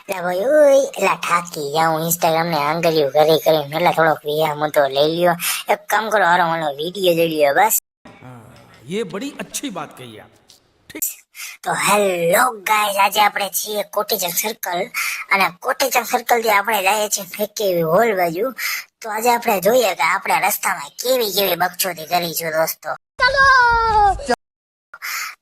એટલે ભાઈ ઓય એટલે થાકી જાઉં ઇન્સ્ટાગ્રામ ને આંગળીઓ કરીને એટલે થોડોક વિરામ તો લઈ લ્યો. એક કામ કરો, હારો મને વિડીયો જોઈ લ્યો બસ. ये बड़ी अच्छी बात कही आप. તો હેલો ગાઈસ, આજે આપણે છીએ કોટેજન સર્કલ અને કોટેજન સર્કલ થી આપણે જઈએ છીએ ફેકેવી હોલ બાજુ. તો આજે આપણે જોઈએ કે આપણે રસ્તામાં કેવી કેવી બકચોદી કરીશું દોસ્તો.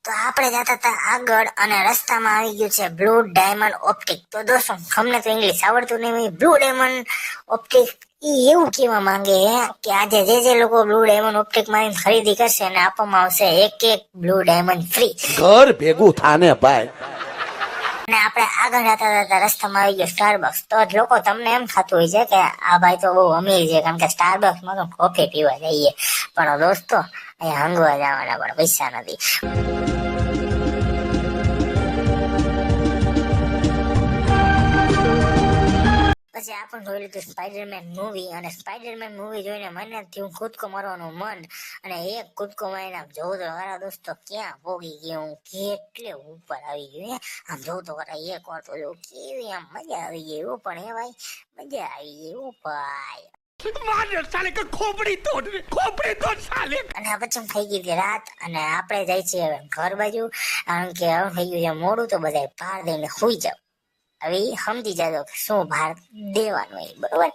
તો આપણે જતા હતા આગળ અને રસ્તામાં આવી ગયું છે બ્લુ ડાયમંડ ઓપ્ટિક. તો દોસ્તો તમને તો ઇંગ્લિશ આવડતું નહીં, બ્લુ ડાયમંડ ઓપ્ટિક ઈ એવું કેવા માંગે કે આજે જે લોકો બ્લુ ડાયમંડ ઓપ્ટિક માં ખરીદી કરશે અને આપવામાં આવશે એક બ્લુ ડાયમંડ ફ્રી. ઘર ભેગું થાને ભાઈ. અને આપણે આગળ જતા રસ્તામાં આવી ગયો સ્ટારબક્સ. તો લોકો તમને એમ થતું હોય છે કે આ ભાઈ તો બહુ અમીર છે, કારણ કે સ્ટારબક્સ માં તો કોફી પીવા જઈએ. પણ દોસ્તો અહીંયા હંગવા જવાના પણ પૈસા નથી. પછી આપણે જોઈ લીધું સ્પાઈડરમેન મૂવી, અને સ્પાઈડરમેન મૂવી જોઈને મને થયું કૂદકો મારવાનું મન, અને એક કૂદકો મારીને આમ જોઉં તો ખરા દોસ્તો ક્યાં પોગી ગયો હું, કેટલે ઉપર આવી ગયું. આમ જોઉં તો ખરા એક વાર તો જો કેવી આમ મજા આવી ગઈ. એવું પણ એ ભાઈ મજા આવી ગઈ એવું ભાઈ. અને પછી થઈ ગઈ હતી રાત અને આપણે જાય છીએ હવે ઘર બાજુ, કારણ કે હવે થઈ ગયું છે મોડું. તો બધા બહાર દઈને સુઈ જાવ. હવે સમજી જાજો શું ભાર દેવાનું હોય, બરોબર.